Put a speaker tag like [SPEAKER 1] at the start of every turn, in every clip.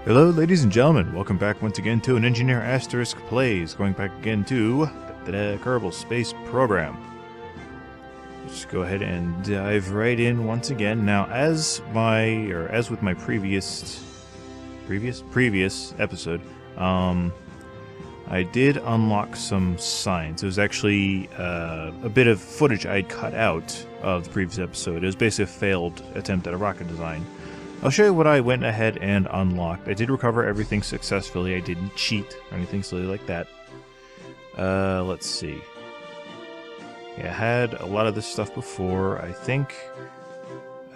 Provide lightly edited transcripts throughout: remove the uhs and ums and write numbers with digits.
[SPEAKER 1] Hello ladies and gentlemen, welcome back once again to an Engineer Asterisk Plays, going back again to the Kerbal Space Program. Let's go ahead and dive right in once again. Now, as with my previous episode, I did unlock some signs. It was actually a bit of footage I'd cut out of the previous episode. It was basically a failed attempt at a rocket design. I'll show you what I went ahead and unlocked. I did recover everything successfully. I didn't cheat or anything silly like that. Let's see. Yeah, I had a lot of this stuff before. I think...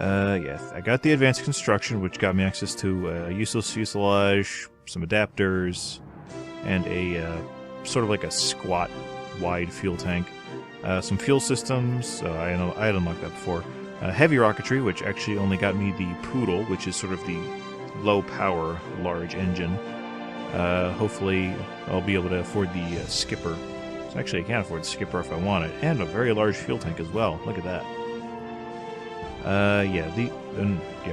[SPEAKER 1] yes, I got the advanced construction, which got me access to useless fuselage, some adapters, and a sort of like a squat wide fuel tank. Some fuel systems, I had unlocked that before. Heavy rocketry, which actually only got me the Poodle, which is sort of the low power large engine. Hopefully I'll be able to afford the Skipper. So actually I can afford the Skipper if I want it, and a very large fuel tank as well. Look at that.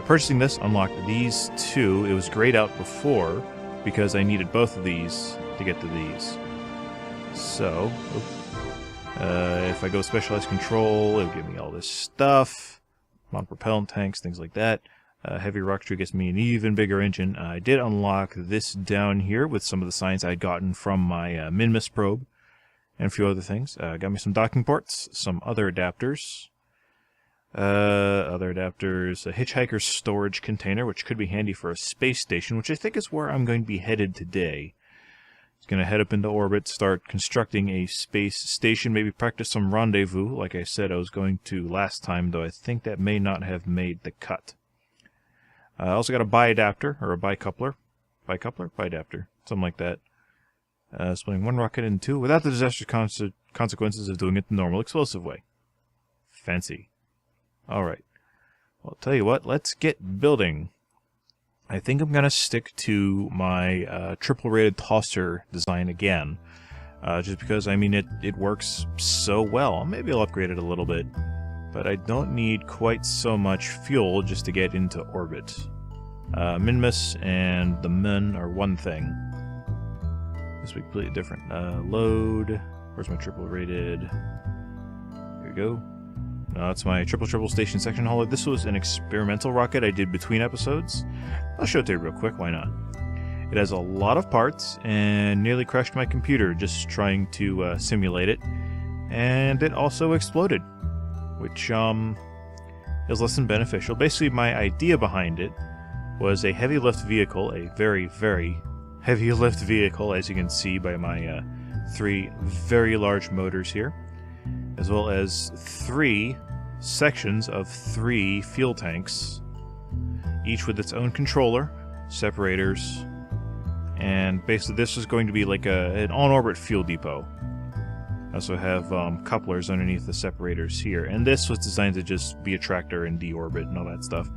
[SPEAKER 1] Purchasing this unlocked these two. It was grayed out before because I needed both of these to get to these. So, if I go specialized control, it'll give me all this stuff. Non-propellant tanks, things like that. Heavy rocketry gets me an even bigger engine. I did unlock this down here with some of the signs I'd gotten from my Minmus probe and a few other things. Got me some docking ports, some other adapters. A hitchhiker's storage container, which could be handy for a space station, which I think is where I'm going to be headed today. Going to head up into orbit, start constructing a space station, maybe practice some rendezvous, like I said I was going to last time, though I think that may not have made the cut. I also got a bi-adapter, or a bi-coupler. Bi-coupler? Bi-adapter. Something like that. Splitting one rocket in two without the disastrous consequences of doing it the normal explosive way. Fancy. Alright. Well, I'll tell you what, let's get building. I think I'm going to stick to my triple-rated tosser design again, just because, I mean, it works so well. Maybe I'll upgrade it a little bit, but I don't need quite so much fuel just to get into orbit. Minmus and the Min are one thing. This will be completely different. Load. Where's my triple-rated? Here we go. It's my triple station section hauler. This was an experimental rocket I did between episodes. I'll show it to you real quick, why not? It has a lot of parts and nearly crashed my computer just trying to simulate it. And it also exploded, which is less than beneficial. Basically, my idea behind it was a heavy lift vehicle, a very, very heavy lift vehicle, as you can see by my three very large motors here, as well as three sections of three fuel tanks, each with its own controller, separators, and basically this is going to be like an on-orbit fuel depot. I also have couplers underneath the separators here, and this was designed to just be a tractor and deorbit and all that stuff.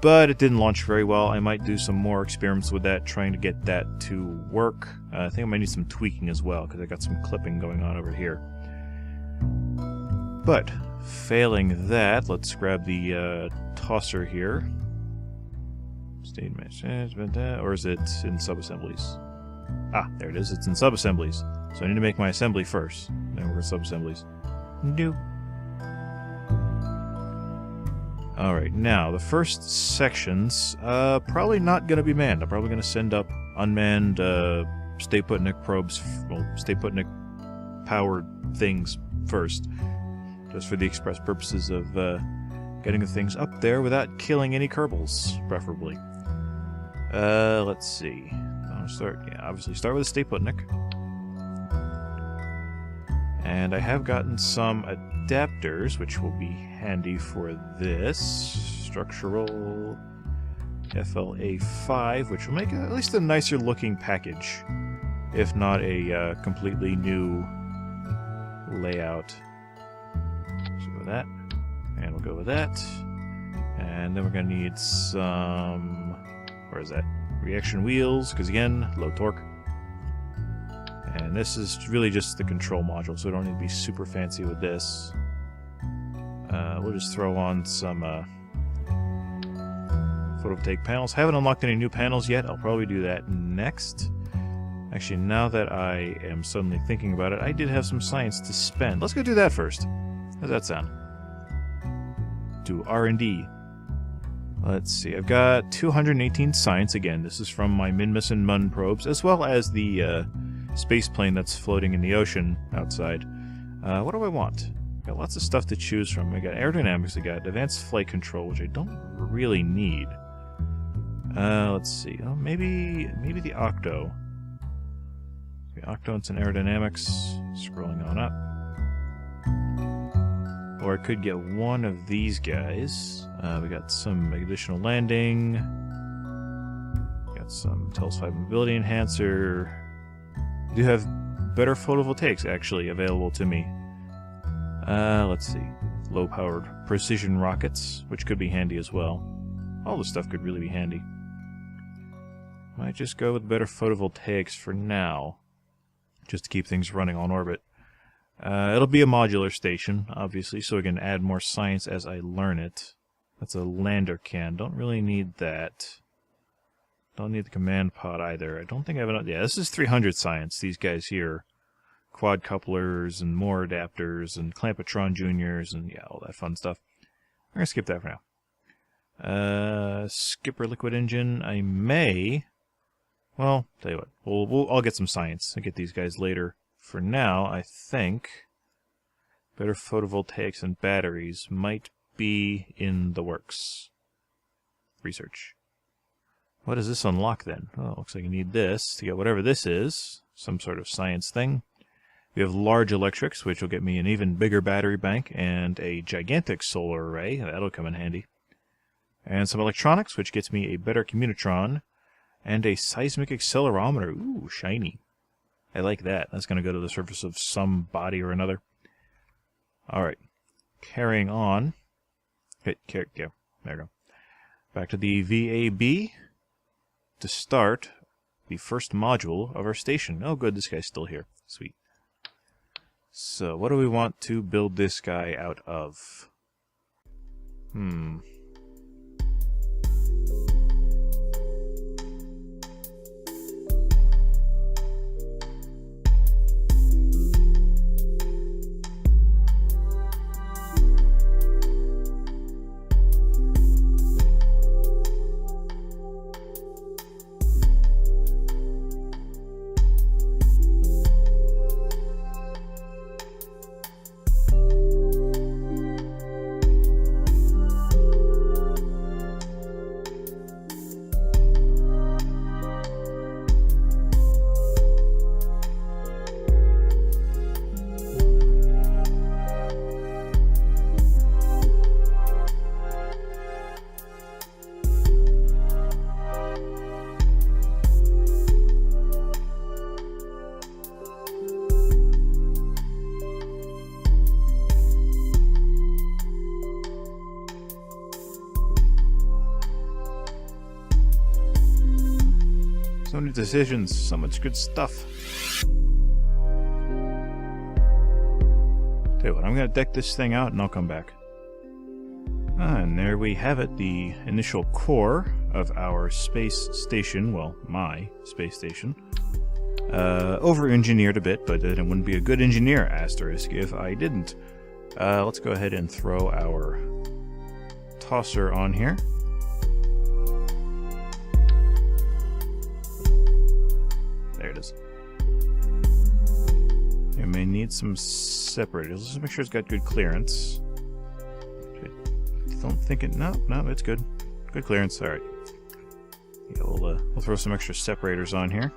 [SPEAKER 1] But it didn't launch very well. I might do some more experiments with that, trying to get that to work. I think I might need some tweaking as well, because I got some clipping going on over here. But, failing that, let's grab the tosser here. State management, or is it in sub-assemblies? Ah, there it is, it's in sub-assemblies. So I need to make my assembly first, then we're going to sub-assemblies. No. Alright, now, the first sections, probably not going to be manned. I'm probably going to send up unmanned Stay Putnik probes, well, Stay Putnik powered things first. Just for the express purposes of getting the things up there without killing any Kerbals, preferably. Let's see. I'll obviously start with a Stay Putnik. And I have gotten some adapters, which will be handy for this. Structural FLA5, which will make at least a nicer looking package, if not a completely new layout. That, and we'll go with that, and then we're going to need some, where is that, reaction wheels, because again, low torque, and this is really just the control module, so we don't need to be super fancy with this. We'll just throw on some Photovoltaic panels. Haven't unlocked any new panels yet. I'll probably do that next. Actually, now that I am suddenly thinking about it, I did have some science to spend. Let's go do that first. How's that sound? Do R&D. Let's see. I've got 218 science. Again, this is from my Minmus and Mun probes, as well as the space plane that's floating in the ocean outside. What do I want? Got lots of stuff to choose from. I got aerodynamics. I got advanced flight control, which I don't really need. Let's see. Oh, maybe the Octo. The Octo and some aerodynamics. Scrolling on up. Or I could get one of these guys. We got some additional landing. Got some Telescope mobility enhancer. I do have better photovoltaics actually available to me. Let's see. Low-powered precision rockets, which could be handy as well. All this stuff could really be handy. Might just go with better photovoltaics for now, just to keep things running on orbit. It'll be a modular station, obviously, so we can add more science as I learn it. That's a lander can. Don't really need that. Don't need the command pod either. I don't think I have enough. Yeah, this is 300 science, these guys here. Quad couplers and more adapters and Clampetron Juniors and yeah, all that fun stuff. I'm going to skip that for now. Skipper liquid engine. I may... Well, tell you what. I'll get some science. I'll get these guys later. For now, I think better photovoltaics and batteries might be in the works. Research. What does this unlock then? Oh, looks like you need this to get whatever this is. Some sort of science thing. We have large electrics, which will get me an even bigger battery bank and a gigantic solar array. That'll come in handy. And some electronics, which gets me a better communitron and a seismic accelerometer. Ooh, shiny. I like that. That's going to go to the surface of some body or another. Alright. Carrying on. Yeah, there we go. Back to the VAB to start the first module of our station. Oh good, this guy's still here. Sweet. So, what do we want to build this guy out of? So many decisions, so much good stuff. Tell you what, I'm going to deck this thing out and I'll come back. And there we have it, the initial core of our space station, well, my space station. Over-engineered a bit, but it wouldn't be a good engineer, asterisk, if I didn't. Let's go ahead and throw our tosser on here. There it is. You may need some separators. Let's make sure it's got good clearance. Don't think it... No, it's good. Good clearance. Alright. Yeah, we'll throw some extra separators on here.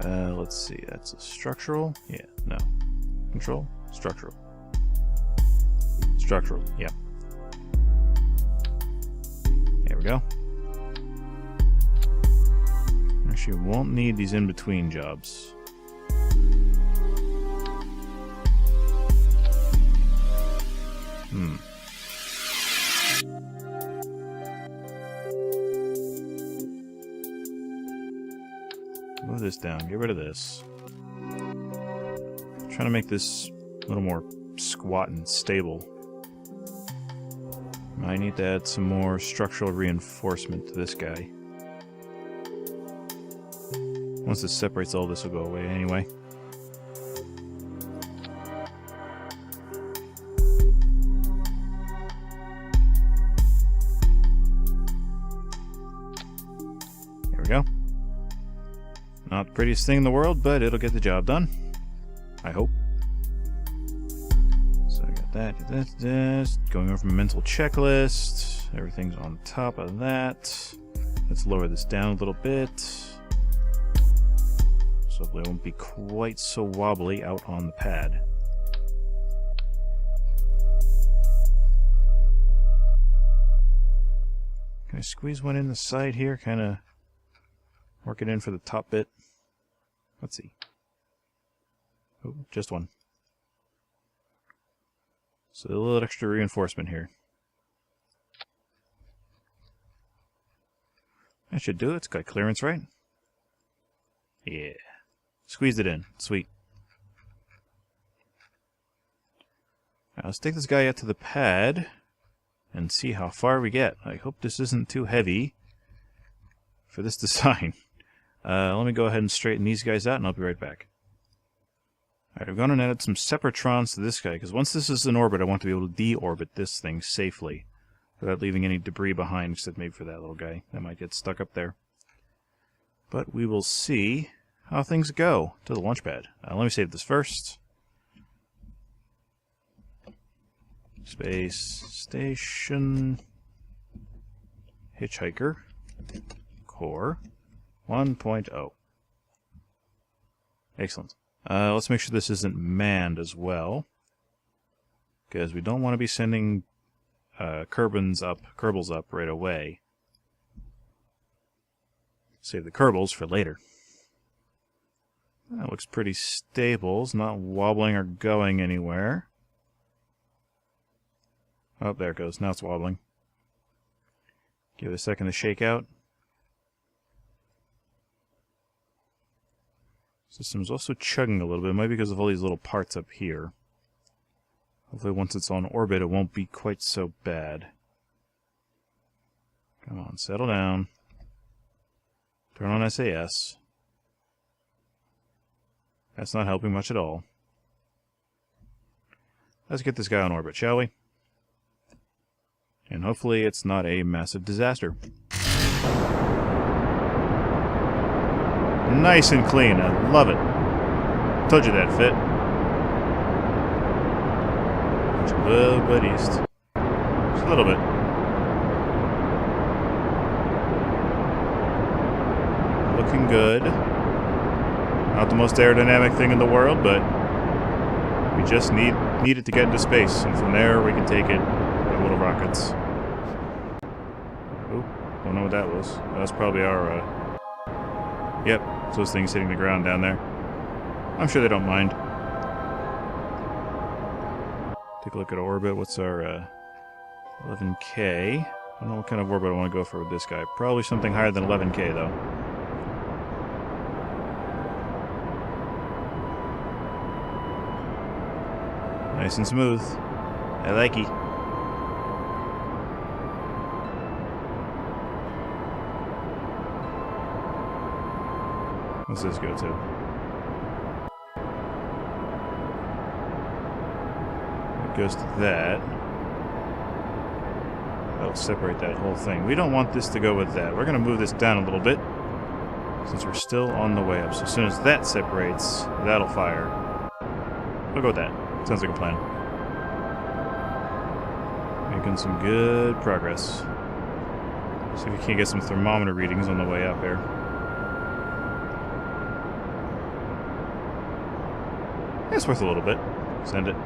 [SPEAKER 1] Let's see. That's a structural. Yeah, no. Control. Structural. Structural. Yeah. There we go. Actually, won't need these in-between jobs. Move this down. Get rid of this. I'm trying to make this a little more squat and stable. I need to add some more structural reinforcement to this guy. Once this separates, all this will go away anyway. Here we go. Not the prettiest thing in the world, but it'll get the job done. I hope. So I got that. Going over my mental checklist. Everything's on top of that. Let's lower this down a little bit. So hopefully it won't be quite so wobbly out on the pad. Can I squeeze one in the side here? Kind of work it in for the top bit. Let's see. Oh, just one. So a little extra reinforcement here. That should do it. It's got clearance, right? Yeah. Squeezed it in. Sweet. Now let's take this guy out to the pad and see how far we get. I hope this isn't too heavy for this design. Let me go ahead and straighten these guys out and I'll be right back. Alright, I've gone and added some separatrons to this guy, because once this is in orbit, I want to be able to deorbit this thing safely without leaving any debris behind, except maybe for that little guy that might get stuck up there. But we will see how things go to the launch pad. Let me save this first. Space Station Hitchhiker Core 1.0. Excellent. Let's make sure this isn't manned as well, because we don't want to be sending Kerbals up right away. Save the Kerbals for later. That looks pretty stable. It's not wobbling or going anywhere. Oh, there it goes. Now it's wobbling. Give it a second to shake out. System's also chugging a little bit. It might be because of all these little parts up here. Hopefully once it's on orbit, it won't be quite so bad. Come on, settle down. Turn on SAS. That's not helping much at all. Let's get this guy on orbit, shall we? And hopefully it's not a massive disaster. Nice and clean. I love it. Told you that fit. Just a little bit east. Just a little bit. Looking good. Not the most aerodynamic thing in the world, but we just need it to get into space, and from there we can take it with little rockets. Oh, don't know what that was. That's probably our. Yep, it's those things hitting the ground down there. I'm sure they don't mind. Take a look at orbit. What's our 11K? I don't know what kind of orbit I want to go for with this guy. Probably something higher than 11K though. Nice and smooth. I like it. What's this go to? It goes to that. That'll separate that whole thing. We don't want this to go with that. We're going to move this down a little bit, since we're still on the way up. So as soon as that separates, that'll fire. We'll go with that. Sounds like a plan. Making some good progress. See if we can't get some thermometer readings on the way up here. It's worth a little bit. Send it.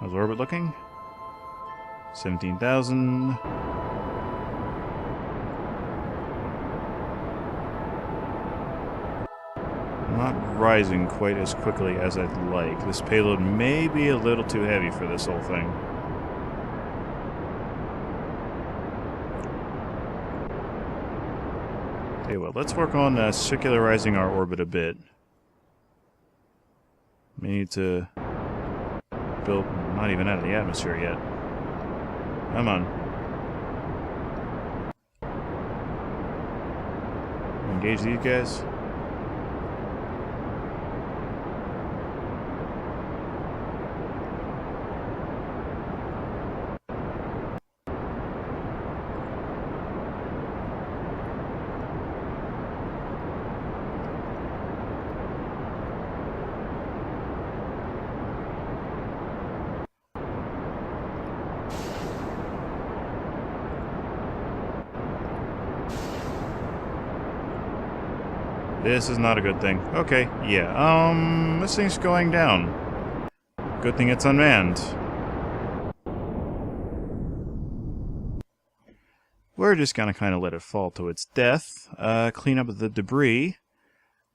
[SPEAKER 1] How's orbit looking? 17,000. Not rising quite as quickly as I'd like. This payload may be a little too heavy for this whole thing. Okay, well, let's work on circularizing our orbit a bit. We need to build... Not even out of the atmosphere yet. Come on. Engage these guys. This is not a good thing. Okay, yeah, this thing's going down. Good thing it's unmanned. We're just gonna kind of let it fall to its death, clean up the debris,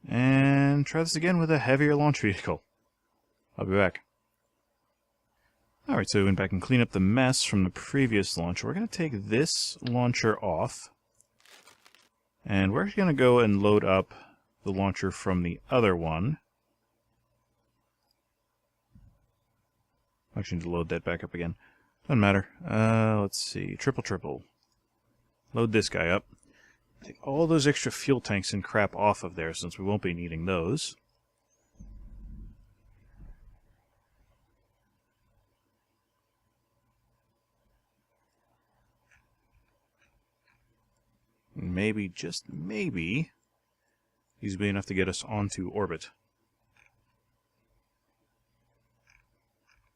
[SPEAKER 1] and try this again with a heavier launch vehicle. I'll be back. Alright, so we went back and cleaned up the mess from the previous launcher. We're gonna take this launcher off, and we're gonna go and load up the launcher from the other one. Actually, need to load that back up again. Doesn't matter. Let's see. Triple. Load this guy up. Take all those extra fuel tanks and crap off of there, since we won't be needing those. Maybe, just maybe, these will be enough to get us onto orbit.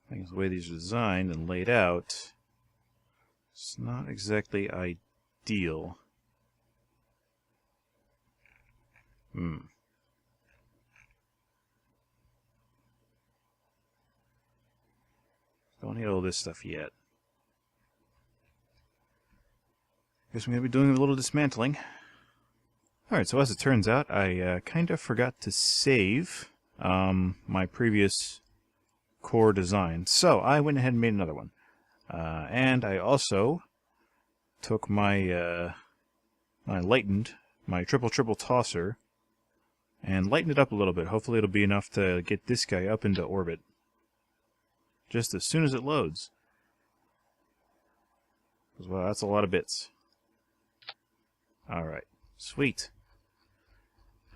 [SPEAKER 1] I think the way these are designed and laid out, it's not exactly ideal. Don't need all this stuff yet. Guess I'm going to be doing a little dismantling. Alright, so as it turns out, I kind of forgot to save my previous core design. So I went ahead and made another one. And I also took my, I lightened my triple tosser and lightened it up a little bit. Hopefully it'll be enough to get this guy up into orbit just as soon as it loads. Well, that's a lot of bits. Alright, sweet.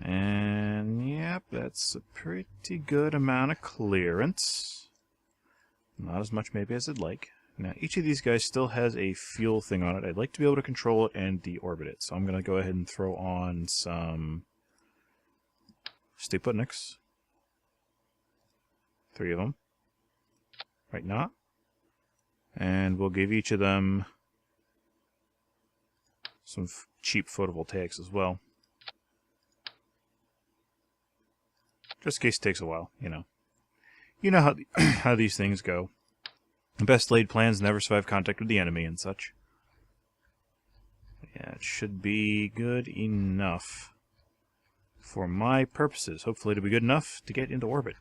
[SPEAKER 1] And yep, that's a pretty good amount of clearance. Not as much maybe as I'd like. Now each of these guys still has a fuel thing on it. I'd like to be able to control it and deorbit it. So I'm going to go ahead and throw on some Stuputniks. 3 of them. Right now. And we'll give each of them some cheap photovoltaics as well. Just in case it takes a while, you know. You know how these things go. The best laid plans never survive contact with the enemy and such. Yeah, it should be good enough for my purposes. Hopefully it'll be good enough to get into orbit.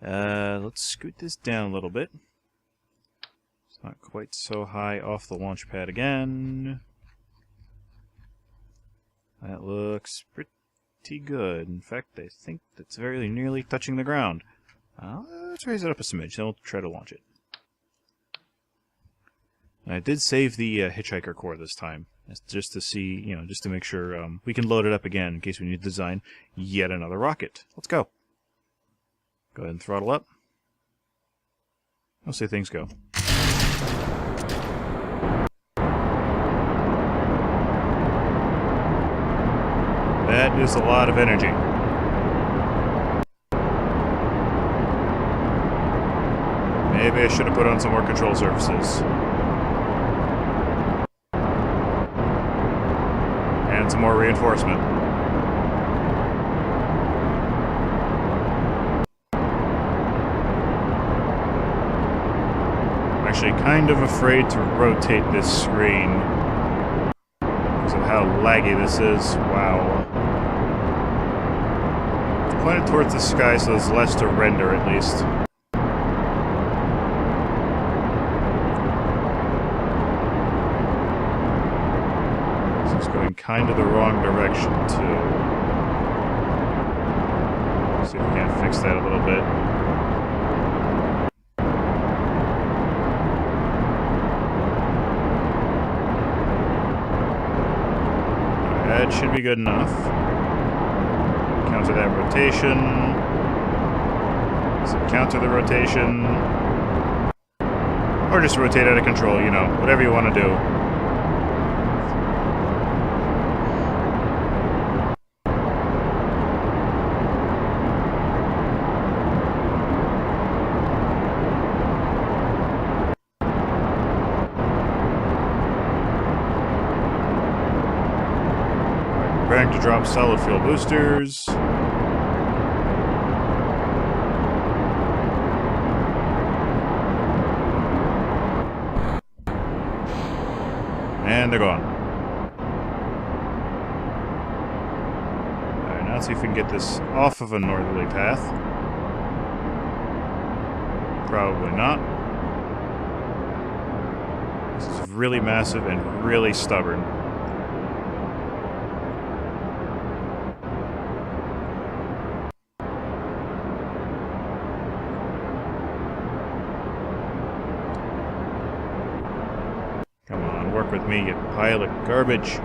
[SPEAKER 1] Let's scoot this down a little bit. It's not quite so high off the launch pad again. That looks pretty good. In fact, I think that's very nearly touching the ground. Let's raise it up a smidge, then we'll try to launch it. And I did save the hitchhiker core this time, just to see, you know, just to make sure we can load it up again in case we need to design yet another rocket. Let's go. Go ahead and throttle up. I'll see things go. That is a lot of energy. Maybe I should have put on some more control surfaces. And some more reinforcement. I'm actually kind of afraid to rotate this screen because of how laggy this is. Wow. Point it towards the sky so there's less to render, at least. This is going kind of the wrong direction, too. See if we can't fix that a little bit. should be good enough. Counter that rotation. So counter the rotation. Or just rotate out of control, you know, whatever you want to do. Preparing to drop solid fuel boosters. And they're gone. Alright, now let's see if we can get this off of a northerly path. Probably not. This is really massive and really stubborn. Work with me, you pile of garbage.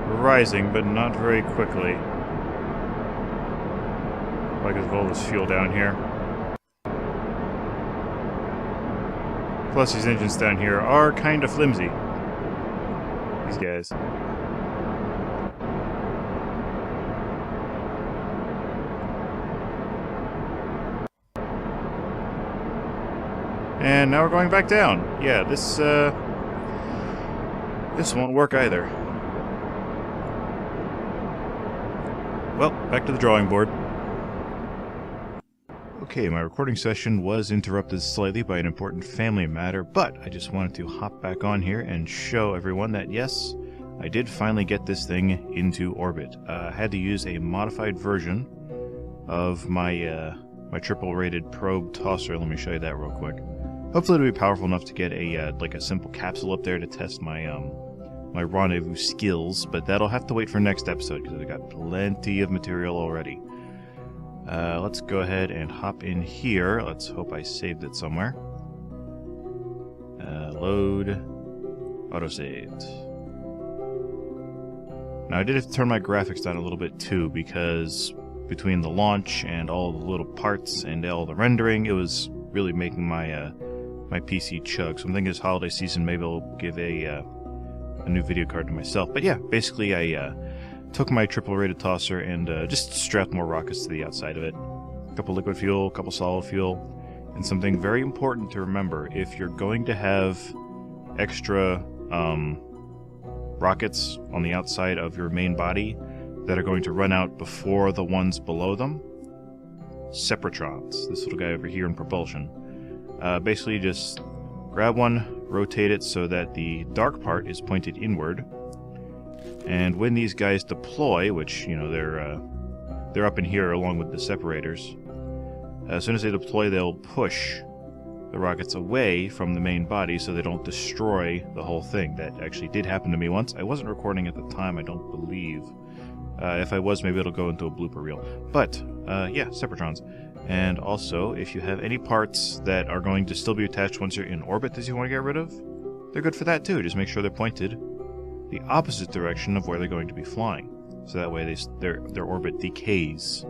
[SPEAKER 1] Rising, but not very quickly. Like there's all this fuel down here. Plus these engines down here are kind of flimsy. These guys. And now we're going back down. Yeah, this won't work either. Well, back to the drawing board. Okay, my recording session was interrupted slightly by an important family matter, but I just wanted to hop back on here and show everyone that yes, I did finally get this thing into orbit. I had to use a modified version of my my triple-rated probe tosser. Let me show you that real quick. Hopefully it'll be powerful enough to get a like a simple capsule up there to test my my rendezvous skills, but that'll have to wait for next episode because I've got plenty of material already. Let's go ahead and hop in here. Let's hope I saved it somewhere. Load. Autosaved. Now I did have to turn my graphics down a little bit too because between the launch and all the little parts and all the rendering, it was really making my my PC chug. So I'm thinking this holiday season maybe I'll give a new video card to myself. But yeah, basically I took my triple-rated tosser and just strapped more rockets to the outside of it. A couple liquid fuel, a couple solid fuel, and something very important to remember: if you're going to have extra rockets on the outside of your main body that are going to run out before the ones below them, separatrons. This little guy over here in propulsion. Basically, just grab one, rotate it so that the dark part is pointed inward, and when these guys deploy, which, you know, they're up in here along with the separators, as soon as they deploy, they'll push the rockets away from the main body so they don't destroy the whole thing. That actually did happen to me once. I wasn't recording at the time, I don't believe. If I was, maybe it'll go into a blooper reel. But, yeah, separatrons. And also, if you have any parts that are going to still be attached once you're in orbit that you want to get rid of, they're good for that too. Just make sure they're pointed the opposite direction of where they're going to be flying. So that way their orbit decays,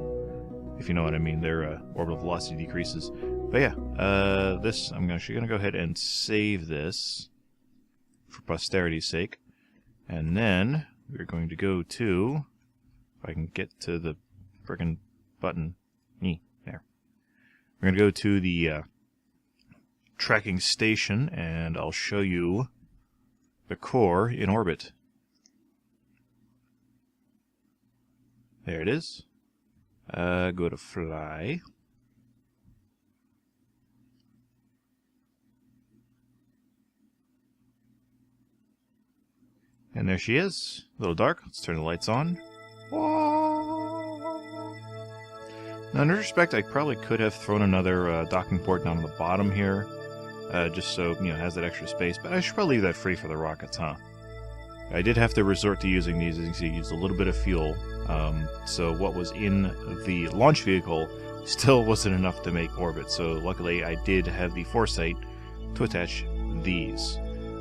[SPEAKER 1] if you know what I mean. Their orbital velocity decreases. But yeah, this, I'm actually going to go ahead and save this for posterity's sake. And then we're going to go to, if I can get to the frickin' button, there. We're going to go to the tracking station, and I'll show you the core in orbit. There it is. Go to fly. And there she is. A little dark. Let's turn the lights on. Now, in retrospect, I probably could have thrown another docking port down on the bottom here, just so, you know, it has that extra space, but I should probably leave that free for the rockets, huh? I did have to resort to using these, as you can see, use a little bit of fuel, so what was in the launch vehicle still wasn't enough to make orbit, so luckily I did have the foresight to attach these.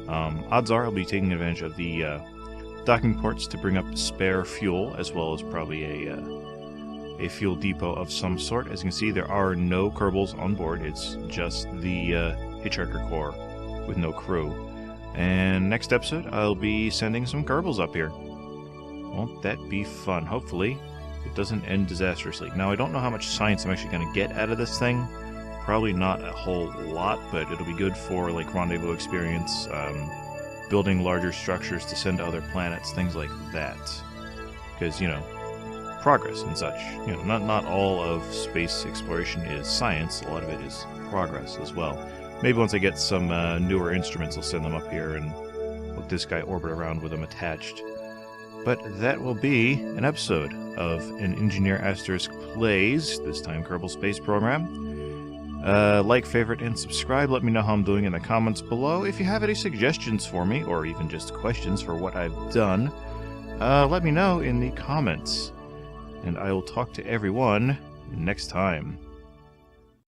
[SPEAKER 1] Odds are I'll be taking advantage of the docking ports to bring up spare fuel, as well as probably a fuel depot of some sort. As you can see, there are no Kerbals on board, it's just the Hitchhiker Corps with no crew. And next episode, I'll be sending some Kerbals up here. Won't that be fun? Hopefully, it doesn't end disastrously. Now, I don't know how much science I'm actually going to get out of this thing. Probably not a whole lot, but it'll be good for, like, rendezvous experience, building larger structures to send to other planets, things like that. Because, you know, progress and such. You know, not all of space exploration is science. A lot of it is progress as well. Maybe once I get some newer instruments, I'll send them up here and let this guy orbit around with them attached. But that will be an episode of An Engineer Asterisk Plays, this time Kerbal Space Program. Like, favorite, and subscribe. Let me know how I'm doing in the comments below. If you have any suggestions for me, or even just questions for what I've done, let me know in the comments. And I will talk to everyone next time.